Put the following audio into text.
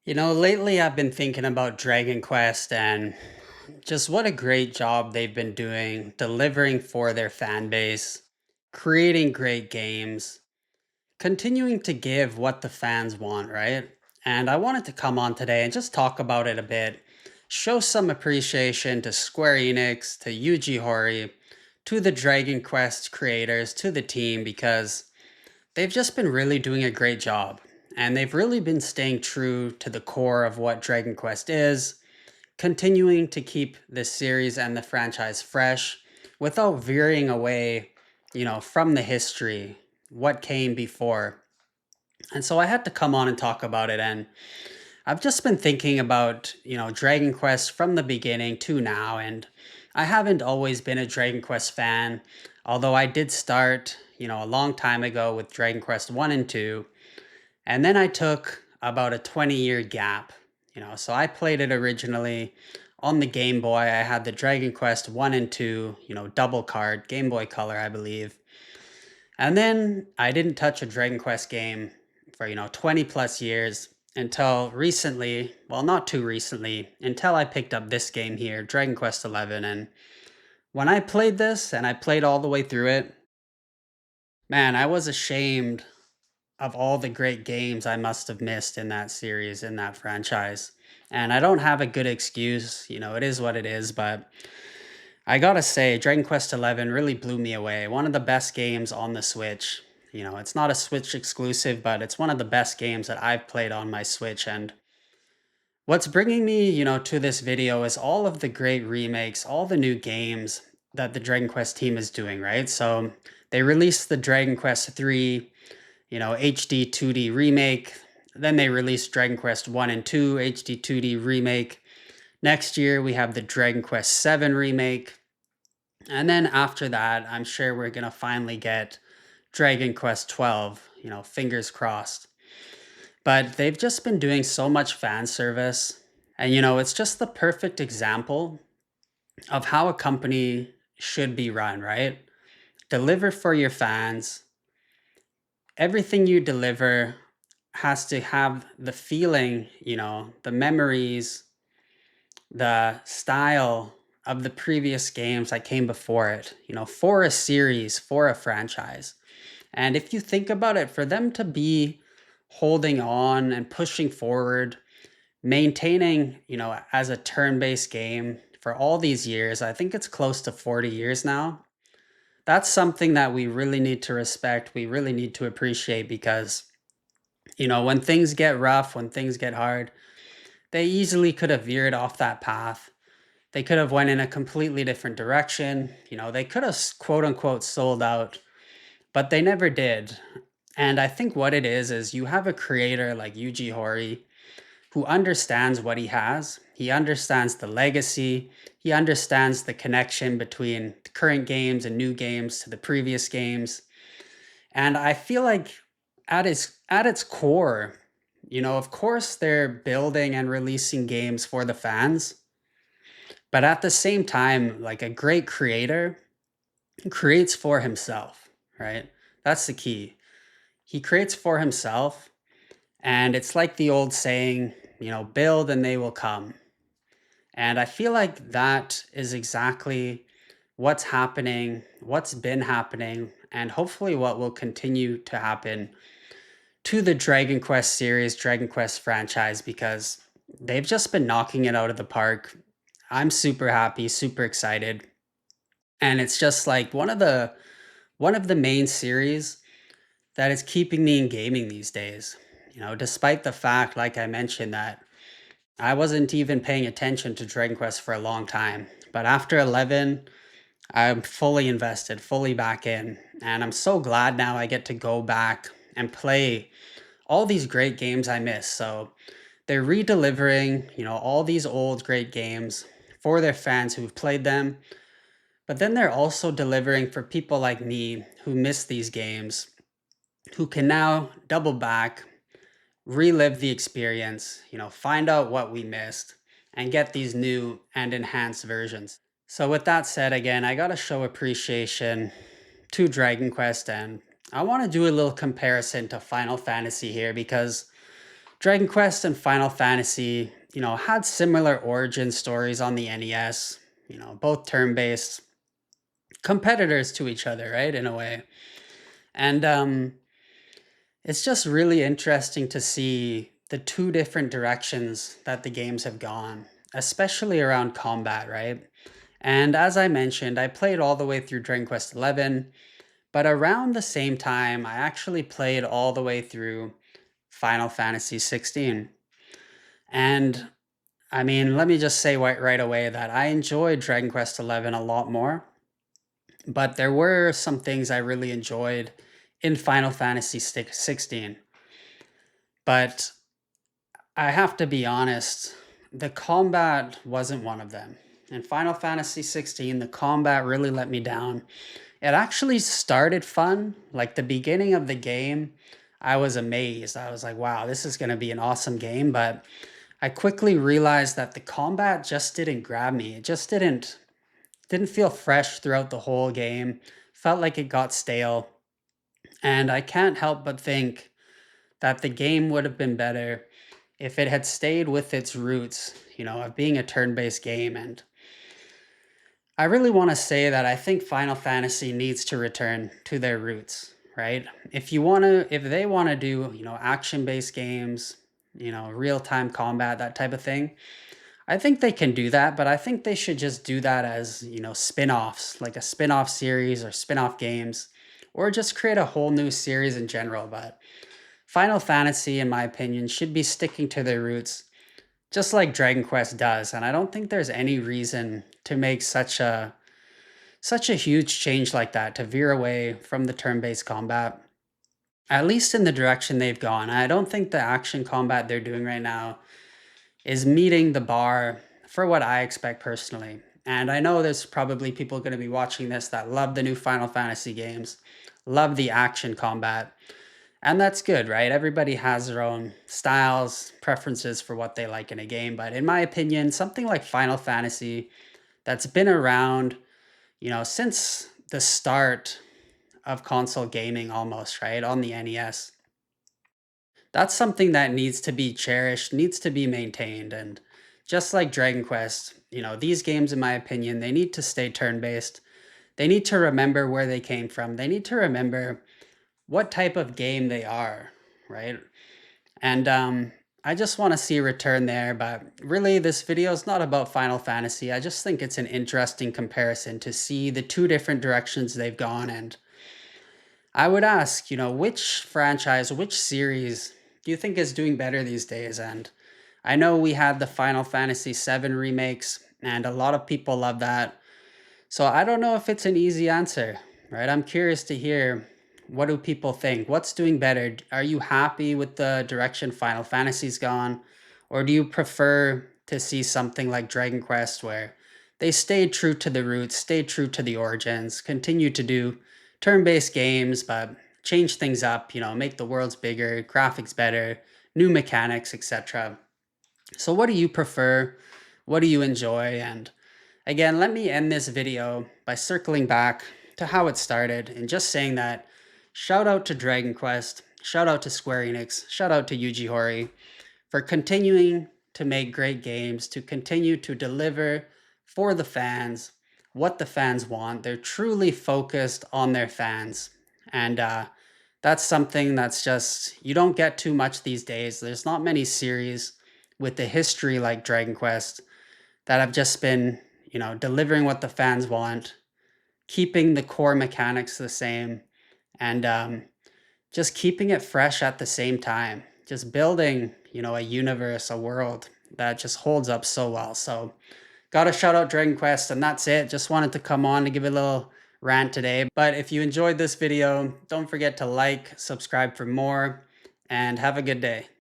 Lately I've been thinking about Dragon Quest and just what a great job they've been doing delivering for their fan base, creating great games, continuing to give what the fans want, right? And I wanted to come on today and just talk about it a bit, show some appreciation to Square Enix, to Yuji Horii, to the Dragon Quest creators, to the team, because they've just been really doing a great job. And they've really been staying true to the core of what Dragon Quest is, continuing to keep this series and the franchise fresh without veering away, from the history, what came before. And so I had to come on and talk about it. And I've just been thinking about, Dragon Quest from the beginning to now. And I haven't always been a Dragon Quest fan, although I did start, a long time ago with Dragon Quest 1 and 2. And then I took about a 20-year gap, so I played it originally on the Game Boy. I had the Dragon Quest 1 and 2, double card, Game Boy Color, I believe. And then I didn't touch a Dragon Quest game for, 20 plus years until recently, well, not too recently, until I picked up this game here, Dragon Quest 11. And when I played this and I played all the way through it, man, I was ashamed of all the great games I must have missed in that series, in that franchise. And I don't have a good excuse, it is what it is, but I gotta say, Dragon Quest XI really blew me away. One of the best games on the Switch. It's not a Switch exclusive, but it's one of the best games that I've played on my Switch. And what's bringing me, to this video is all of the great remakes, all the new games that the Dragon Quest team is doing, right? So they released the Dragon Quest 3, HD 2D remake. Then they released Dragon Quest 1 and 2 HD 2D remake. Next year, we have the Dragon Quest 7 remake. And then after that, I'm sure we're going to finally get Dragon Quest 12, fingers crossed. But they've just been doing so much fan service. And, it's just the perfect example of how a company should be run, right? Deliver for your fans. Everything you deliver has to have the feeling, the memories, the style of the previous games that came before it, for a series, for a franchise. And if you think about it, for them to be holding on and pushing forward, maintaining, as a turn-based game for all these years, I think it's close to 40 years now. That's something that we really need to respect. We really need to appreciate because, when things get rough, when things get hard, they easily could have veered off that path. They could have went in a completely different direction. They could have quote unquote sold out, but they never did. And I think what it is you have a creator like Yuji Horii who understands what he has. He understands the legacy. He understands the connection between the current games and new games to the previous games. And I feel like at its core, of course they're building and releasing games for the fans, but at the same time, like a great creator creates for himself, right? That's the key. He creates for himself, and it's like the old saying, build and they will come. And I feel like that is exactly what's happening, what's been happening, and hopefully what will continue to happen to the Dragon Quest series, Dragon Quest franchise, because they've just been knocking it out of the park. I'm super happy, super excited. And it's just like one of the main series that is keeping me in gaming these days. Despite the fact, like I mentioned, that I wasn't even paying attention to Dragon Quest for a long time. But after 11, I'm fully invested, fully back in. And I'm so glad now I get to go back and play all these great games I missed. So they're re-delivering, all these old great games for their fans who've played them. But then they're also delivering for people like me who miss these games, who can now double back, relive the experience, find out what we missed, and get these new and enhanced versions. So with that said, again, I gotta show appreciation to Dragon Quest, and I want to do a little comparison to Final Fantasy here because Dragon Quest and Final Fantasy, had similar origin stories on the NES, both turn-based competitors to each other, right? In a way. And it's just really interesting to see the two different directions that the games have gone, especially around combat, right? And as I mentioned, I played all the way through Dragon Quest XI, but around the same time, I actually played all the way through Final Fantasy 16. And I mean, let me just say right away that I enjoyed Dragon Quest XI a lot more, but there were some things I really enjoyed in Final Fantasy 16. But I have to be honest, the combat wasn't one of them. In Final Fantasy 16, the combat really let me down. It actually started fun. Like the beginning of the game, I was amazed. I was like, wow, this is going to be an awesome game. But I quickly realized that the combat just didn't grab me. It just didn't feel fresh throughout the whole game. Felt like it got stale. And I can't help but think that the game would have been better if it had stayed with its roots, of being a turn-based game. And I really want to say that I think Final Fantasy needs to return to their roots, right? If they want to do, action-based games, real-time combat, that type of thing, I think they can do that, but I think they should just do that as, spin-offs, like a spin-off series or spin-off games, or just create a whole new series in general. But Final Fantasy, in my opinion, should be sticking to their roots, just like Dragon Quest does. And I don't think there's any reason to make such a huge change like that, to veer away from the turn-based combat, at least in the direction they've gone. I don't think the action combat they're doing right now is meeting the bar for what I expect personally. And I know there's probably people going to be watching this that love the new Final Fantasy games, love the action combat. And that's good, right? Everybody has their own styles, preferences for what they like in a game. But in my opinion, something like Final Fantasy that's been around, since the start of console gaming almost, right? On the NES. That's something that needs to be cherished, needs to be maintained. And just like Dragon Quest, these games, in my opinion, they need to stay turn-based. They need to remember where they came from. They need to remember what type of game they are, right? And I just want to see a return there. But really, this video is not about Final Fantasy. I just think it's an interesting comparison to see the two different directions they've gone. And I would ask, which franchise, which series do you think is doing better these days? And I know we had the Final Fantasy VII remakes, and a lot of people love that. So I don't know if it's an easy answer, right? I'm curious to hear, what do people think? What's doing better? Are you happy with the direction Final Fantasy's gone? Or do you prefer to see something like Dragon Quest where they stayed true to the roots, stayed true to the origins, continue to do turn-based games, but change things up, make the worlds bigger, graphics better, new mechanics, etc. So what do you prefer? What do you enjoy? And again, let me end this video by circling back to how it started and just saying that shout out to Dragon Quest, shout out to Square Enix, shout out to Yuji Horii for continuing to make great games, to continue to deliver for the fans what the fans want. They're truly focused on their fans. And that's something that's just, you don't get too much these days. There's not many series with the history like Dragon Quest that have just been, delivering what the fans want, keeping the core mechanics the same, and just keeping it fresh at the same time. Just building, a universe, a world that just holds up so well. So, gotta shout out Dragon Quest, and that's it. Just wanted to come on to give a little rant today. But if you enjoyed this video, don't forget to like, subscribe for more, and have a good day.